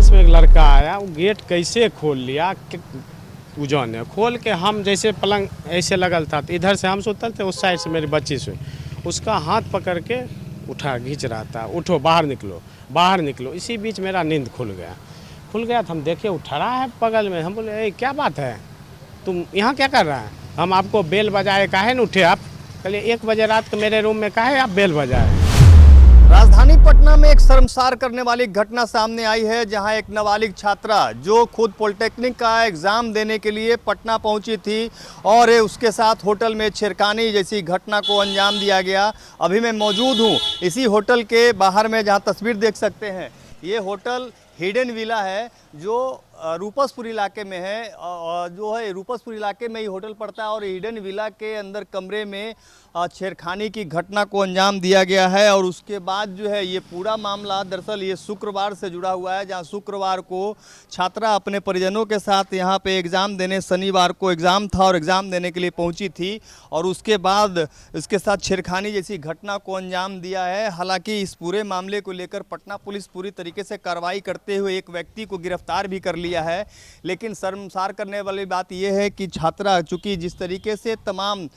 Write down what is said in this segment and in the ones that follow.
48 में एक लड़का आया, वो गेट कैसे खोल लिया पूजा ने खोल के, हम जैसे पलंग ऐसे लगल था तो इधर से हम सुतल थे, उस साइड से मेरी बच्ची सोई, उसका हाथ पकड़ के उठा खींच रहा था, उठो बाहर निकलो बाहर निकलो। इसी बीच मेरा नींद खुल गया तो हम देखे वो ठड़ा है बगल में। हम बोले क्या बात है, तुम यहाँ क्या कर रहा है? हम आपको बेल बजाए काहे न उठे आप? कल 1 बजे रात को मेरे रूम में काहे आप बेल बजाए? राजधानी पटना में एक शर्मसार करने वाली घटना सामने आई है, जहां एक नाबालिग छात्रा जो खुद पॉलिटेक्निक का एग्ज़ाम देने के लिए पटना पहुंची थी और उसके साथ होटल में छेड़खानी जैसी घटना को अंजाम दिया गया। अभी मैं मौजूद हूं इसी होटल के बाहर में, जहां तस्वीर देख सकते हैं। ये होटल हिडन विला है जो रूपसपुर इलाके में है, जो है रूपसपुर इलाके में ही होटल पड़ता है। और हिडन विला के अंदर कमरे में छेड़खानी की घटना को अंजाम दिया गया है। और उसके बाद जो है ये पूरा मामला दरअसल ये शुक्रवार से जुड़ा हुआ है, जहां शुक्रवार को छात्रा अपने परिजनों के साथ यहाँ पे एग्ज़ाम देने, शनिवार को एग्ज़ाम था और एग्ज़ाम देने के लिए पहुँची थी और उसके बाद इसके साथ छेड़खानी जैसी घटना को अंजाम दिया है। हालांकि इस पूरे मामले को लेकर पटना पुलिस पूरी तरीके से कार्रवाई करते हुए एक व्यक्ति को गिरफ्तार भी कर लिया है। लेकिन शर्मसार करने वाली बात यह है कि छात्रा, चूँकि जिस तरीके से तमाम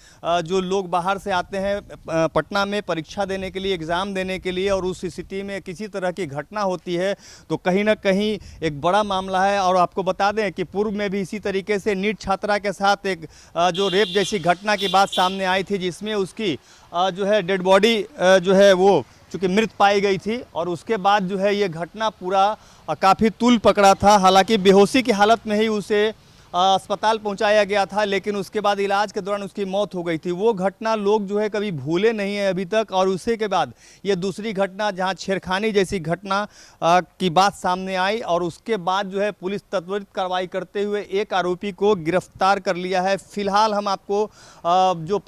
जो लोग बाहर से आते हैं पटना में परीक्षा देने के लिए, एग्ज़ाम देने के लिए, और उस स्थिति में किसी तरह की घटना होती है तो कहीं ना कहीं एक बड़ा मामला है। और आपको बता दें कि पूर्व में भी इसी तरीके से नीट छात्रा के साथ एक जो रेप जैसी घटना की बात सामने आई थी, जिसमें उसकी जो है डेड बॉडी जो है वो चूँकि मृत पाई गई थी। और उसके बाद जो है ये घटना पूरा काफ़ी तूल पकड़ा था। हालांकि बेहोशी की हालत में ही उसे अस्पताल पहुंचाया गया था, लेकिन उसके बाद इलाज के दौरान उसकी मौत हो गई थी। वो घटना लोग जो है कभी भूले नहीं है अभी तक। और उसी के बाद ये दूसरी घटना जहां छेड़खानी जैसी घटना की बात सामने आई और उसके बाद जो है पुलिस त्वरित कार्रवाई करते हुए एक आरोपी को गिरफ्तार कर लिया है। फिलहाल हम आपको जो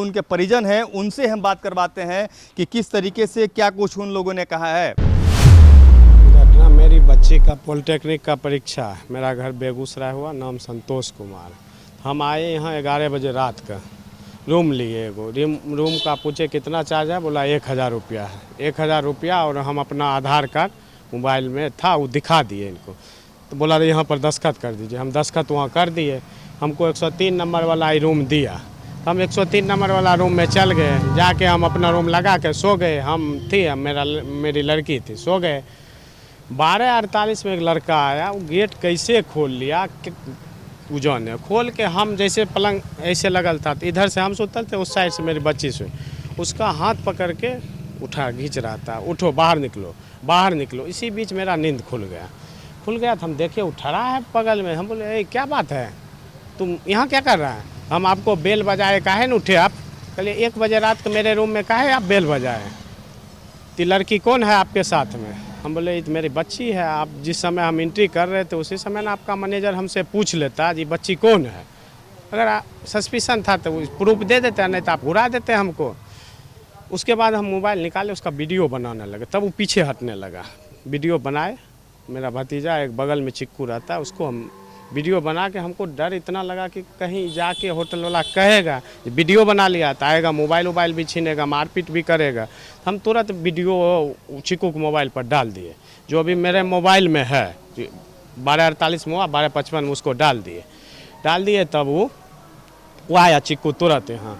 उनके परिजन हैं उनसे हम बात करवाते हैं कि किस तरीके से क्या कुछ उन लोगों ने कहा है। मेरी बच्ची का पॉलिटेक्निक का परीक्षा है। मेरा घर बेगूसराय हुआ, नाम संतोष कुमार। हम आए यहाँ 11 बजे रात का, रूम लिए एगो। रूम का पूछे कितना चार्ज है, बोला 1000 रुपया है। 1000 रुपया और हम अपना आधार कार्ड मोबाइल में था वो दिखा दिए इनको। तो बोला यहाँ पर दस्तखत कर दीजिए। हम दस्तखत वहाँ कर दिए। हमको 103 नंबर वाला ही रूम दिया। हम 103 नंबर वाला रूम में चल गए। जाके हम अपना रूम लगा के सो गए। हम थी, मेरी लड़की थी, सो गए। 12:48 में एक लड़का आया, वो गेट कैसे खोल लिया पूजा ने खोल के, हम जैसे पलंग ऐसे लगल था तो इधर से हम सुतल थे, उस साइड से मेरी बच्ची सोई, उसका हाथ पकड़ के उठा खींच रहा था, उठो बाहर निकलो बाहर निकलो। इसी बीच मेरा नींद खुल गया तो हम देखे वो ठड़ा है बगल में। हम बोले क्या बात है, तुम यहाँ क्या कर रहा है? हम आपको बेल बजाए काहे न उठे आप? कल 1 बजे रात को मेरे रूम में काहे आप बेल बजाए? तो लड़की कौन है आपके साथ में? हम बोले ये मेरी बच्ची है। आप जिस समय हम एंट्री कर रहे थे उसी समय ना आपका मैनेजर हमसे पूछ लेता जी बच्ची कौन है। अगर सस्पिशन था तो प्रूफ दे देते, नहीं तो आप घुरा देते हमको। उसके बाद हम मोबाइल निकाले, उसका वीडियो बनाने लगे, तब वो पीछे हटने लगा। वीडियो बनाए, मेरा भतीजा एक बगल में चिक्कू रहता है, उसको हम वीडियो बना के, हमको डर इतना लगा कि कहीं जाके होटल वाला कहेगा वीडियो बना लिया तो आएगा, मोबाइल भी छीनेगा, मारपीट भी करेगा। हम तुरंत वीडियो चिक्कू के मोबाइल पर डाल दिए, जो अभी मेरे मोबाइल में है। 12:48 में हुआ, 12:55 में उसको डाल दिए। तब वो आया चिक्कू तुरंत यहाँ,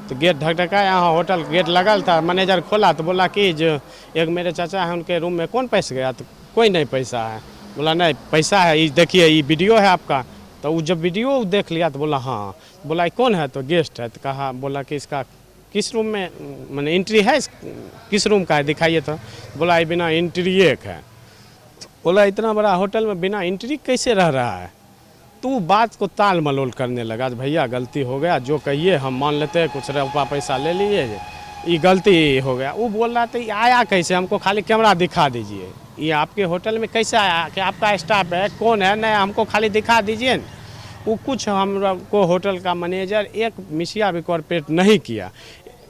तो गेट ढकढकाया। यहाँ होटल गेट लगल था, मैनेजर खोला तो बोला कि जो एक मेरे चाचा है उनके रूम में कौन पैसा गया? तो कोई नहीं पैसा है। बोला नहीं पैसा है, ये देखिए ये वीडियो है आपका। तो वो जब वीडियो देख लिया तो बोला हाँ। बोला कौन है? तो गेस्ट है। तो कहा, बोला कि इसका किस रूम में मैंने एंट्री है, किस रूम का है दिखाइए। तो बोला ये बिना एंट्री एक है। बोला इतना बड़ा होटल में बिना एंट्री कैसे रह रहा है? तो बात को ताल मलोल करने लगा, भैया गलती हो गया, जो कहिए हम मान लेते हैं, कुछ रुपया पैसा ले लीजिए, ये गलती हो गया। वो बोल रहा था आया कैसे, हमको खाली कैमरा दिखा दीजिए, ये आपके होटल में कैसे आया, कि आपका स्टाफ है, कौन है, नहीं हमको खाली दिखा दीजिए। वो कुछ हमको होटल का मैनेजर एक मिसिया भी कॉर्पोरेट नहीं किया।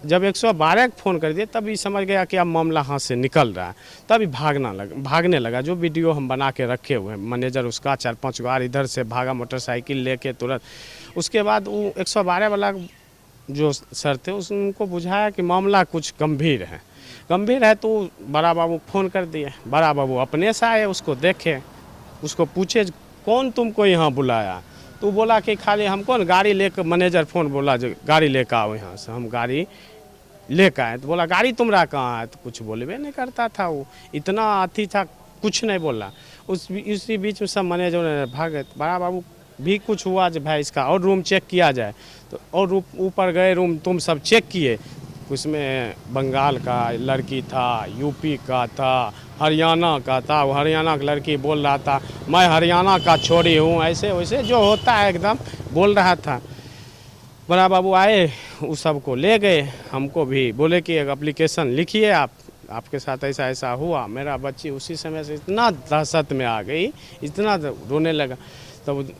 जब 112 को फ़ोन कर दिए तभी समझ गया कि अब मामला हाथ से निकल रहा है, तभी भागने लगा। जो वीडियो हम बना के रखे हुए हैं, मैनेजर उसका 4-5 बार इधर से भागा मोटरसाइकिल लेके तुरंत। उसके बाद वो 112 वाला जो सर थे उनको बुझाया कि मामला कुछ गंभीर है। तो बड़ा बाबू फ़ोन कर दिए। बड़ा बाबू अपने से आए, उसको देखे उसको पूछे कौन तुमको यहाँ बुलाया, तो बोला कि खाली हमको ना गाड़ी लेकर, मैनेजर फ़ोन बोला जो गाड़ी लेकर आओ यहाँ से। हम गाड़ी लेकर आए तो बोला गाड़ी तुम्हारा कहाँ है, तो कुछ बोलबे नहीं करता था। वो इतना अथी था, कुछ नहीं बोला। उसी बीच में सब मैनेजर ने भागे। बड़ा बाबू भी कुछ हुआ जो भाई इसका और रूम चेक किया जाए, तो और ऊपर गए रूम, तुम सब चेक किए, उसमें बंगाल का लड़की था, यूपी का था, हरियाणा का था। वो हरियाणा का लड़की बोल रहा था मैं हरियाणा का छोरी हूँ, ऐसे वैसे जो होता है एकदम बोल रहा था। बड़ा बाबू आए, उस सबको ले गए। हमको भी बोले कि एक एप्लीकेशन लिखिए आप, आपके साथ ऐसा ऐसा हुआ। मेरा बच्ची उसी समय से इतना दहशत में आ गई, इतना रोने लगा। तब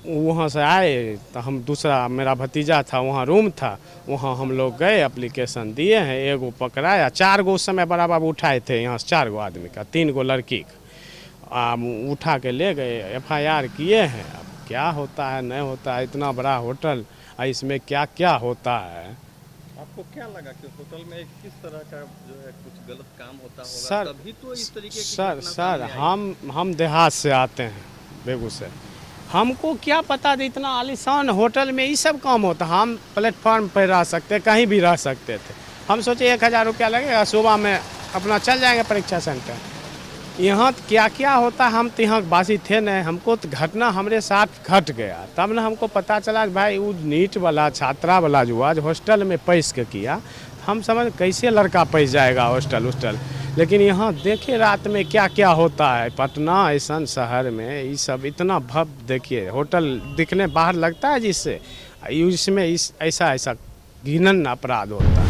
वहाँ से आए तो हम, दूसरा मेरा भतीजा था, वहाँ रूम था, वहाँ हम लोग गए, एप्लीकेशन दिए हैं। एगो पकड़ाया, 4 गो उस समय बड़ा बाबू उठाए थे यहाँ से, 4 गो आदमी का, 3 गो लड़की का उठा के ले गए, FIR किए हैं। अब क्या होता है नहीं होता है, इतना बड़ा होटल, इसमें क्या क्या होता है। आपको क्या लगा कि होटल में किस तरह का जो है कुछ गलत काम होता होगा? सर, तभी तो इस तरीके की सर घटना सर सामने आई। हम देहात से आते हैं, बेगूसराय। हमको क्या पता था इतना आलीशान होटल में ये सब काम होता। हम प्लेटफॉर्म पर रह सकते, कहीं भी रह सकते थे। हम सोचे 1000 रुपया लगेगा, सुबह में अपना चल जाएंगे परीक्षा सेंटर। यहाँ क्या क्या होता, हम तो यहाँ बासी थे नहीं, हमको तो घटना हमारे साथ घट गया। तब ना हमको पता चला कि भाई वो नीट वाला छात्रा वाला जो आज हॉस्टल में पैस के किया, हम समझ कैसे लड़का पैस जाएगा हॉस्टल। लेकिन यहाँ देखे रात में क्या क्या होता है। पटना ऐसा शहर में ये सब इतना भव्य, देखिए होटल दिखने बाहर लगता है जिससे, इसमें ऐसा घिनन अपराध होता है।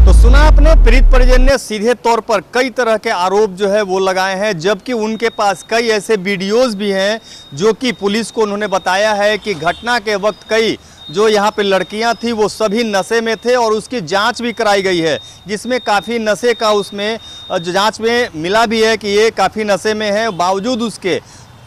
तो सुना आपने, पीड़ित परिजन ने सीधे तौर पर कई तरह के आरोप जो है वो लगाए हैं, जबकि उनके पास कई ऐसे वीडियोस भी हैं जो कि पुलिस को उन्होंने बताया है कि घटना के वक्त कई जो यहाँ पे लड़कियाँ थी वो सभी नशे में थे और उसकी जांच भी कराई गई है, जिसमें काफ़ी नशे का उसमें जांच में मिला भी है कि ये काफ़ी नशे में है। बावजूद उसके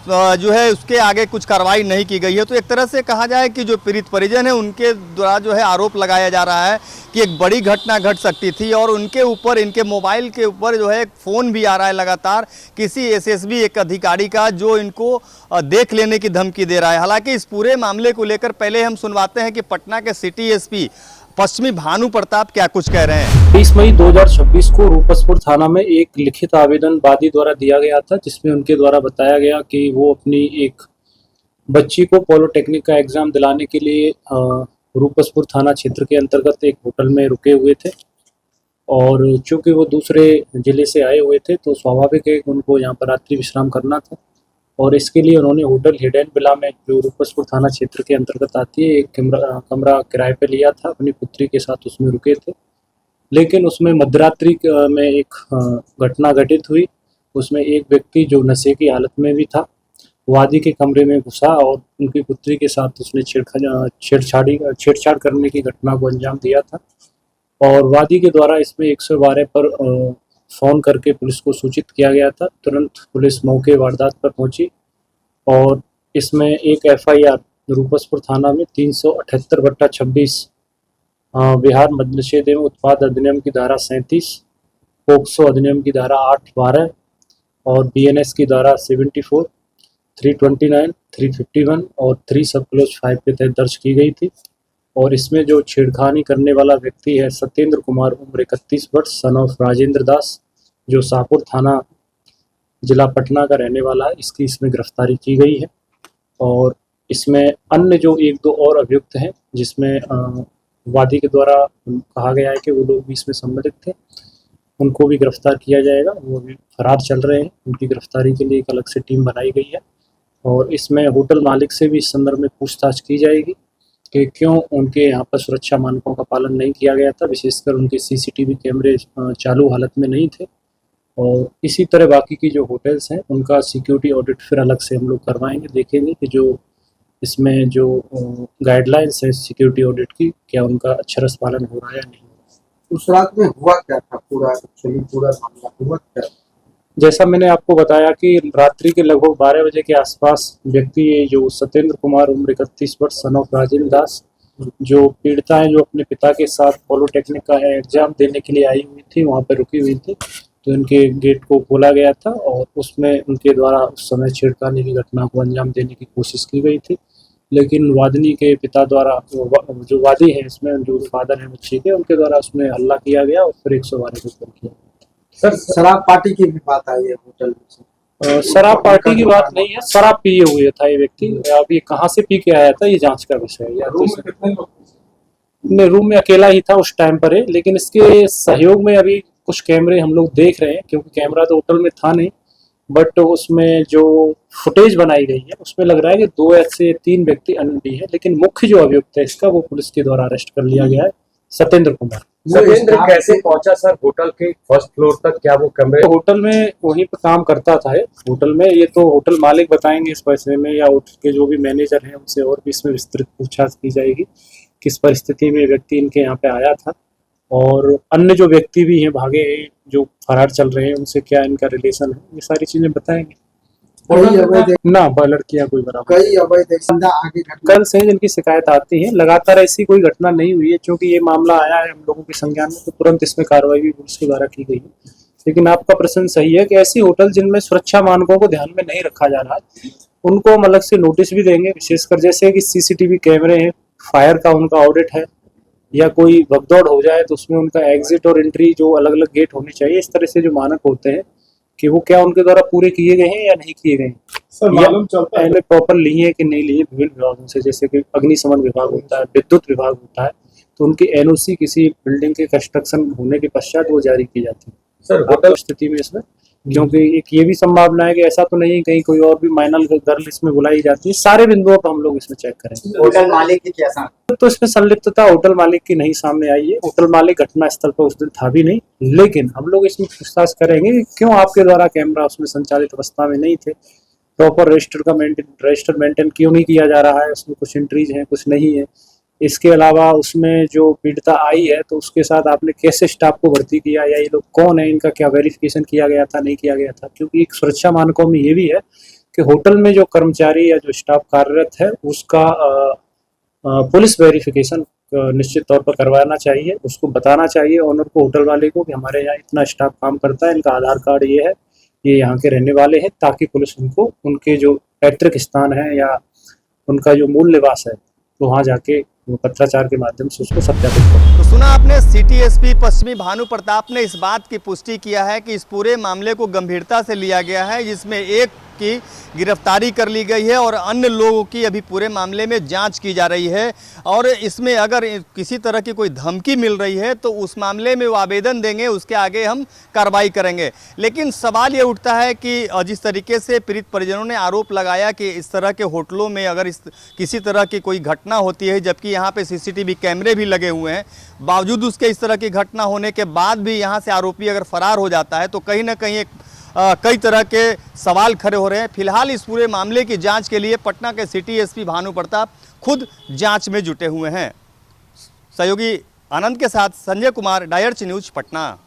जो है उसके आगे कुछ कार्रवाई नहीं की गई है। तो एक तरह से कहा जाए कि जो पीड़ित परिजन है उनके द्वारा जो है आरोप लगाया जा रहा है कि एक बड़ी घटना घट सकती थी, और उनके ऊपर, इनके मोबाइल के ऊपर जो है एक फ़ोन भी आ रहा है लगातार किसी SSB एक अधिकारी का, जो इनको देख लेने की धमकी दे रहा है। हालांकि इस पूरे मामले को लेकर पहले हम सुनवाते हैं कि पटना के सिटी SP पश्चिमी भानु प्रताप क्या कुछ कह रहे हैं। 20 मई 2026 को रूपसपुर थाना में एक लिखित आवेदन वादी द्वारा दिया गया था, जिसमें उनके द्वारा बताया गया कि वो अपनी एक बच्ची को पॉलिटेक्निक का एग्जाम दिलाने के लिए रूपसपुर थाना क्षेत्र के अंतर्गत एक होटल में रुके हुए थे, और चूंकि वो दूसरे जिले से आए हुए थे तो स्वाभाविक है कि उनको यहाँ पर रात्रि विश्राम करना था, और इसके लिए उन्होंने होटल हिडन विला में, जो रूपसपुर थाना क्षेत्र के अंतर्गत आती है, एक कमरा किराए पे लिया था। अपनी पुत्री के साथ उसमें रुके थे, लेकिन उसमें मध्यरात्रि में एक घटना घटित हुई। उसमें एक व्यक्ति जो नशे की हालत में भी था, वादी के कमरे में घुसा और उनकी पुत्री के साथ उसने छेड़छाड़ करने की घटना को अंजाम दिया था, और वादी के द्वारा इसमें 112 पर फ़ोन करके पुलिस को सूचित किया गया था। तुरंत पुलिस मौके वारदात पर पहुंची, और इसमें एक FIR रूपसपुर थाना में 378/26 बिहार मद्य निषेध एवं उत्पाद अधिनियम की धारा 37, पोक्सो अधिनियम की धारा 8/12 और BNS की धारा 74, 329, 351 और 3 सब क्लोज 5 के तहत दर्ज की गई थी। और इसमें जो छेड़खानी करने वाला व्यक्ति है सत्येंद्र कुमार, उम्र 31 वर्ष, सन ऑफ राजेंद्र दास, जो शाहपुर थाना जिला पटना का रहने वाला है, इसकी इसमें गिरफ्तारी की गई है। और इसमें अन्य जो 1-2 और अभियुक्त हैं, जिसमें वादी के द्वारा कहा गया है कि वो लोग भी इसमें सम्मिलित थे, उनको भी गिरफ्तार किया जाएगा। वो भी फरार चल रहे हैं, उनकी गिरफ्तारी के लिए एक अलग से टीम बनाई गई है, और इसमें होटल मालिक से भी इस संदर्भ में पूछताछ की जाएगी कि क्यों उनके यहाँ पर सुरक्षा मानकों का पालन नहीं किया गया था, विशेषकर उनके CCTV कैमरे चालू हालत में नहीं थे। और इसी तरह बाकी की जो होटल्स हैं उनका सिक्योरिटी ऑडिट फिर अलग से हम लोग करवाएंगे, देखेंगे कि जो इसमें जो गाइडलाइंस है सिक्योरिटी ऑडिट की, क्या उनका अक्षरश पालन हो रहा है या नहीं। उस रात में हुआ क्या था, पूरा मामला हुआ क्या? जैसा मैंने आपको बताया कि रात्रि के लगभग 12 बजे के आसपास व्यक्ति जो सत्येंद्र कुमार, उम्र 31 वर्ष, सन ऑफ राजेंद्र दास, जो पीड़िता है, जो अपने पिता के साथ पॉलिटेक्निक का एग्जाम देने के लिए आई हुई थी, वहाँ पर रुकी हुई थी, तो इनके गेट को खोला गया था और उसमें उनके द्वारा उस समय छेड़खानी की घटना को अंजाम देने की कोशिश की गई थी, लेकिन वादिनी के पिता द्वारा जो वादी है इसमें, जो फादर है बच्चे के, उनके द्वारा उसमें हल्ला किया गया और फिर 112 को कॉल किया। सर शराब पार्टी की भी बात आई है होटल में। शराब पार्टी की बात नहीं है, शराब पिए हुए था ये व्यक्ति। अब ये कहाँ से पी के आया था ये जांच का विषय है। रूम में अकेला ही था उस टाइम पर है, लेकिन इसके सहयोग में अभी कुछ कैमरे हम लोग देख रहे हैं, क्योंकि कैमरा तो होटल में था नहीं, बट उसमें जो फुटेज बनाई गई है उसमें लग रहा है कि 2 से 3 व्यक्ति अन्य भी है, लेकिन मुख्य जो अभियुक्त है इसका वो पुलिस के द्वारा अरेस्ट कर लिया गया है, सत्येंद्र कुमार। सत्येंद्र कैसे पहुंचा सर होटल के फर्स्ट फ्लोर तक? क्या वो कमरे होटल में वहीं पर काम करता था होटल में? ये तो होटल मालिक बताएंगे इस विषय में, या होटल के जो भी मैनेजर हैं उनसे और भी इसमें विस्तृत पूछताछ की जाएगी, किस परिस्थिति में व्यक्ति इनके यहाँ पे आया था, और अन्य जो व्यक्ति भी हैं भागे हैं जो फरार चल रहे हैं उनसे क्या इनका रिलेशन है, ये सारी चीजें बताएंगे। ना लड़कियां कोई बराबर कई अवैध आगे कल से जिनकी शिकायत आती है, लगातार ऐसी कोई घटना नहीं हुई है। क्योंकि ये मामला आया है हम लोगों के संज्ञान में तो तुरंत इसमें कार्रवाई भी पुलिस के द्वारा की गई है। लेकिन आपका प्रश्न सही है कि ऐसी होटल जिनमें सुरक्षा मानकों को ध्यान में नहीं रखा जा रहा है उनको हम अलग से नोटिस भी देंगे, विशेषकर जैसे कि सीसीटीवी कैमरे हैं, फायर का उनका ऑडिट है, या कोई भगदौड़ हो जाए तो उसमें उनका एग्जिट और एंट्री जो अलग अलग गेट होने चाहिए, इस तरह से जो मानक होते हैं कि वो क्या उनके द्वारा पूरे किए गए हैं या नहीं किए गए हैं, या प्रॉपर लिए हैं कि नहीं लिए विभिन्न विभागों से। जैसे कि अग्निशमन विभाग होता है, विद्युत विभाग होता है, तो उनकी एनओसी किसी बिल्डिंग के कंस्ट्रक्शन होने के पश्चात वो जारी की जाती है सर होटल स्थिति में इसमें। क्योंकि एक ये भी संभावना है कि ऐसा तो नहीं कहीं कोई और भी माइनर गर्ल इसमें बुलाई जाती है, सारे बिंदुओं पर हम लोग इसमें चेक करेंगे। होटल मालिक की कैसा? तो इसमें संलिप्तता होटल मालिक की नहीं सामने आई है। होटल मालिक घटना स्थल पर उस दिन था भी नहीं, लेकिन हम लोग इसमें पूछताछ करेंगे कि क्यों आपके द्वारा कैमरा उसमें संचालित अवस्था में नहीं थे, प्रॉपर रजिस्टर मेंटेन क्यों नहीं किया जा रहा है, उसमें कुछ एंट्रीज हैं कुछ नहीं है। इसके अलावा उसमें जो पीड़िता आई है तो उसके साथ आपने कैसे स्टाफ को भर्ती किया, या ये लोग कौन है, इनका क्या वेरिफिकेशन किया गया था नहीं किया गया था। क्योंकि एक सुरक्षा मानकों में ये भी है कि होटल में जो कर्मचारी या जो स्टाफ कार्यरत है उसका पुलिस वेरिफिकेशन निश्चित तौर पर करवाना चाहिए, उसको बताना चाहिए ऑनर को, होटल वाले को, कि हमारे यहाँ इतना स्टाफ काम करता है, इनका आधार कार्ड ये है, ये यहाँ के रहने वाले हैं, ताकि पुलिस उनको उनके जो पैतृक स्थान है या उनका जो मूल निवास है तो वहाँ जाके पत्राचार के माध्यम से उसको सत्यापित करें। तो सुना आपने, सिटी एसपी पश्चिमी भानु प्रताप ने इस बात की पुष्टि किया है कि इस पूरे मामले को गंभीरता से लिया गया है, जिसमें एक की गिरफ्तारी कर ली गई है और अन्य लोगों की अभी पूरे मामले में जांच की जा रही है। और इसमें अगर किसी तरह की कोई धमकी मिल रही है तो उस मामले में वो आवेदन देंगे, उसके आगे हम कार्रवाई करेंगे। लेकिन सवाल ये उठता है कि जिस तरीके से पीड़ित परिजनों ने आरोप लगाया कि इस तरह के होटलों में अगर किसी तरह की कोई घटना होती है, जबकि यहाँ पे सीसीटीवी कैमरे भी लगे हुए हैं, बावजूद उसके इस तरह की घटना होने के बाद भी यहाँ से आरोपी अगर फरार हो जाता है तो कहीं ना कहीं कई तरह के सवाल खड़े हो रहे हैं। फिलहाल इस पूरे मामले की जांच के लिए पटना के सिटी एसपी भानु प्रताप खुद जांच में जुटे हुए हैं। सहयोगी आनंद के साथ संजय कुमार, डायर्च न्यूज, पटना।